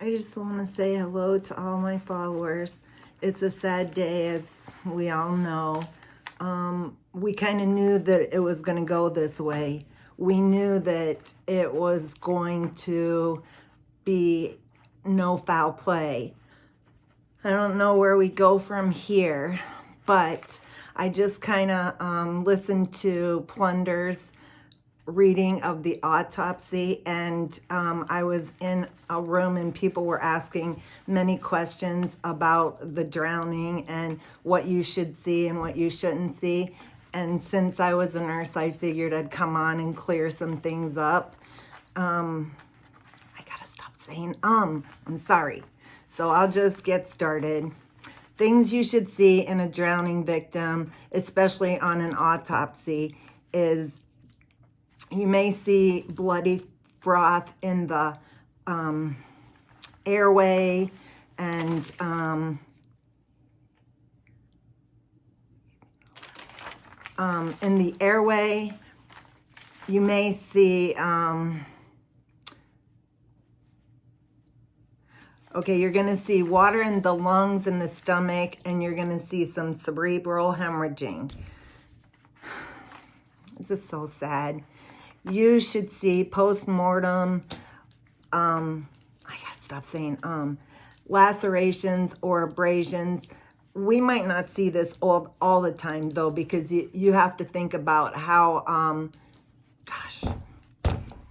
I just want to say hello to all my followers. It's a sad day, as we all know. We kind of knew that it was going to go this way. We knew that it was going to be no foul play. I don't know where we go from here, but I just kind of listened to Plunder's reading of the autopsy, and I was in a room and people were asking many questions about the drowning and what you should see and what you shouldn't see. And since I was a nurse, I figured I'd come on and clear some things up. I gotta stop saying I'm sorry. So I'll just get started. Things you should see in a drowning victim, especially on an autopsy, is you may see bloody froth in the airway, and in the airway, you may see, okay, you're going to see water in the lungs and the stomach, and you're going to see some cerebral hemorrhaging. This is so sad. You should see post-mortem, I gotta stop saying lacerations or abrasions. We might not see this all the time, though, because you have to think about how,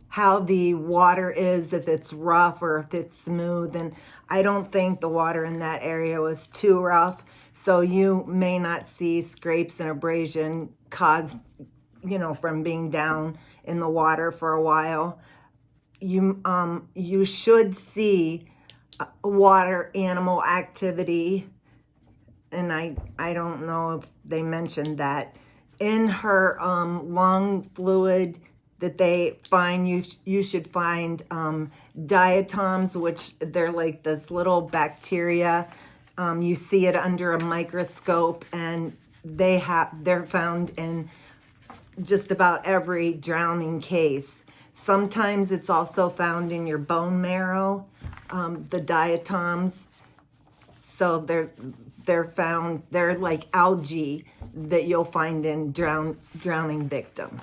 how the water is, if it's rough or if it's smooth. And I don't think the water in that area was too rough. So you may not see scrapes and abrasion caused, from being down in the water for a while. You should see water animal activity, and I don't know if they mentioned that. In her lung fluid that they find, you should find diatoms, which they're like this little bacteria. You see it under a microscope, and they're found in just about every drowning case. Sometimes it's also found in your bone marrow, the diatoms. So they're like algae that you'll find in drowning victims.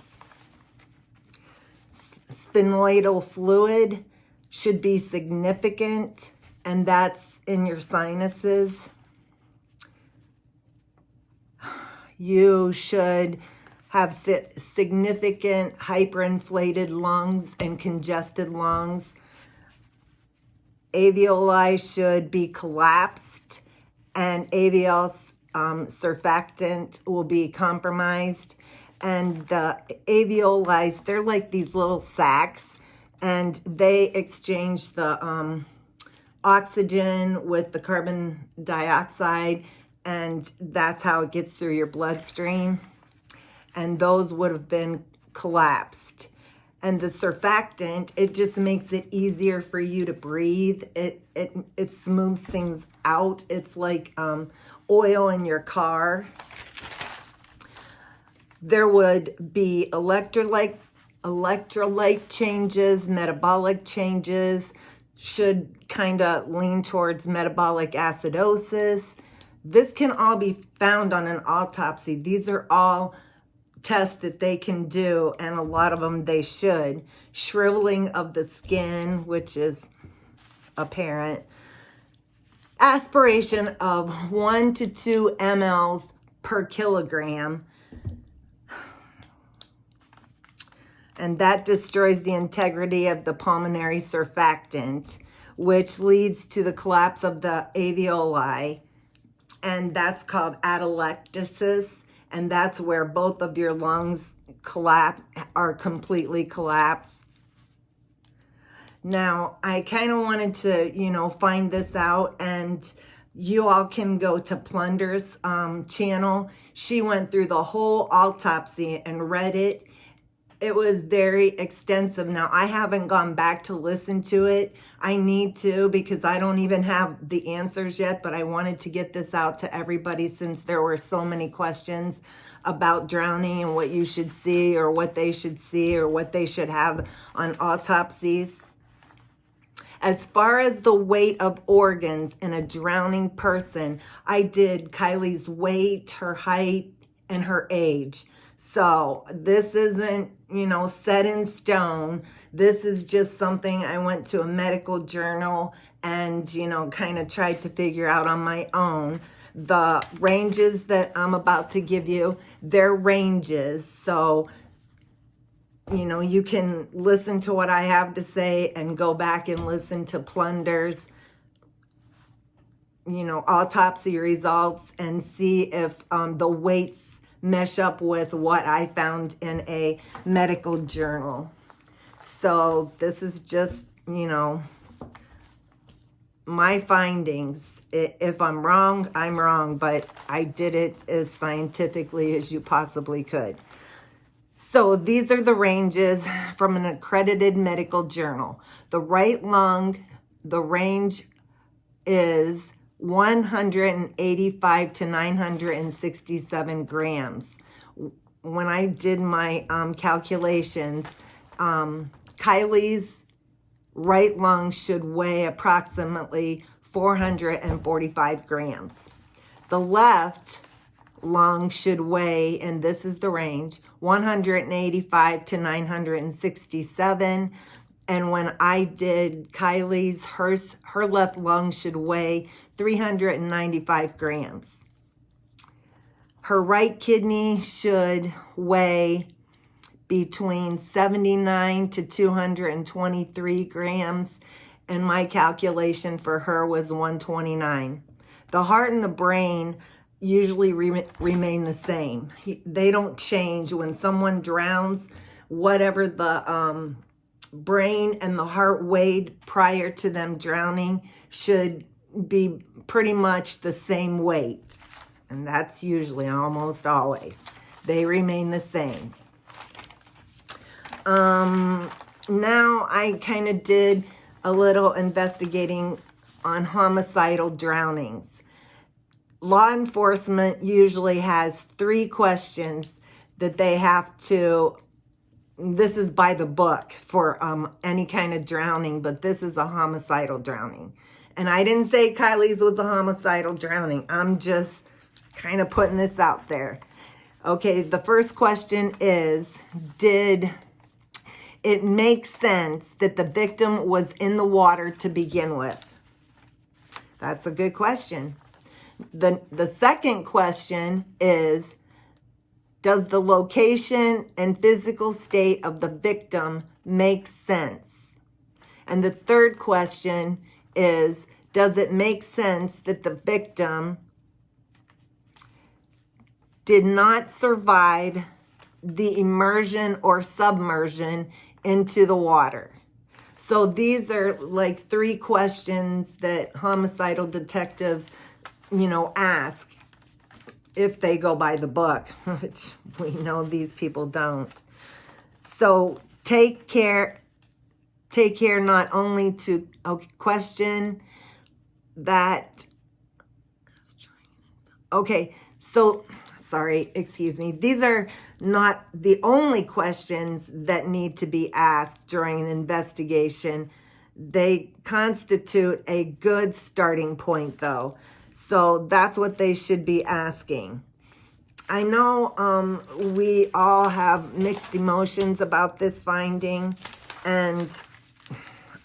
Sphenoidal fluid should be significant, and that's in your sinuses. You should have significant hyperinflated lungs and congested lungs. Alveoli should be collapsed, and alveolar surfactant will be compromised. And the alveoli, they're like these little sacs, and they exchange the oxygen with the carbon dioxide, and that's how it gets through your bloodstream. And those would have been collapsed. And the surfactant, it just makes it easier for you to breathe. It smooths things out. It's like oil in your car. There would be electrolyte changes, metabolic changes, should kind of lean towards metabolic acidosis. This can all be found on an autopsy. These are all tests that they can do, and a lot of them they should. Shriveling of the skin, which is apparent. Aspiration of 1 to 2 mLs per kilogram. And that destroys the integrity of the pulmonary surfactant, which leads to the collapse of the alveoli. And that's called atelectasis. And that's where both of your lungs are completely collapsed. Now, I kind of wanted to, find this out, and you all can go to Plunder's channel. She went through the whole autopsy and read it. It was very extensive. Now, I haven't gone back to listen to it. I need to, because I don't even have the answers yet, but I wanted to get this out to everybody since there were so many questions about drowning and what you should see or what they should see or what they should have on autopsies. As far as the weight of organs in a drowning person, I did Kiely's weight, her height, and her age. So this isn't, set in stone. This is just something I went to a medical journal and, kind of tried to figure out on my own. The ranges that I'm about to give you, they're ranges. So, you can listen to what I have to say and go back and listen to Plunder's, autopsy results and see if the weights mesh up with what I found in a medical journal. So this is just, my findings. If I'm wrong, I'm wrong, but I did it as scientifically as you possibly could. So these are the ranges from an accredited medical journal. The right lung, the range is 185 to 967 grams. When I did my calculations, Kiely's right lung should weigh approximately 445 grams. The left lung should weigh, and this is the range, 185 to 967. And when I did Kiely's, her left lung should weigh 395 grams. Her right kidney should weigh between 79 to 223 grams. And my calculation for her was 129. The heart and the brain usually remain the same. They don't change. When someone drowns, whatever the brain and the heart weighed prior to them drowning should be pretty much the same weight. And that's usually almost always. They remain the same. Now I kind of did a little investigating on homicidal drownings. Law enforcement usually has 3 questions that they have to, this is by the book for any kind of drowning, but this is a homicidal drowning. And I didn't say Kiely's was a homicidal drowning. I'm just kind of putting this out there. Okay, the first question is, did it make sense that the victim was in the water to begin with? That's a good question. The second question is, does the location and physical state of the victim make sense? And the third question is, does it make sense that the victim did not survive the immersion or submersion into the water? So these are like 3 questions that homicidal detectives, ask if they go by the book, which we know these people don't. So take care not only to question that. Okay, so sorry, excuse me. These are not the only questions that need to be asked during an investigation. They constitute a good starting point, though. So that's what they should be asking. I know we all have mixed emotions about this finding, and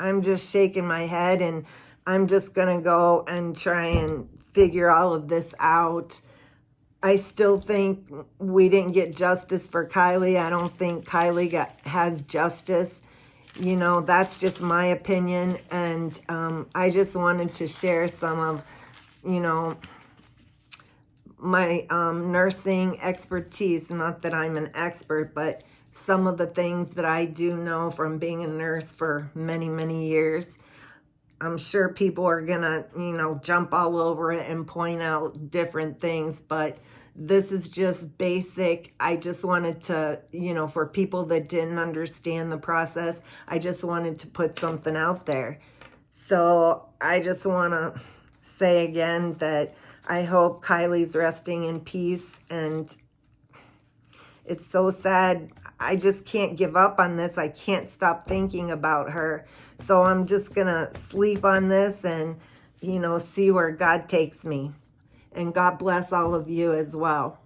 I'm just shaking my head, and I'm just going to go and try and figure all of this out. I still think we didn't get justice for Kiely. I don't think Kiely has justice. That's just my opinion, and I just wanted to share some of my nursing expertise. Not that I'm an expert, but some of the things that I do know from being a nurse for many, many years. I'm sure people are gonna, jump all over it and point out different things, but this is just basic. I just wanted to, for people that didn't understand the process, I just wanted to put something out there. So I just want to say again that I hope Kiely's resting in peace, and it's so sad. I just can't give up on this. I can't stop thinking about her. So I'm just going to sleep on this and, see where God takes me. And God bless all of you as well.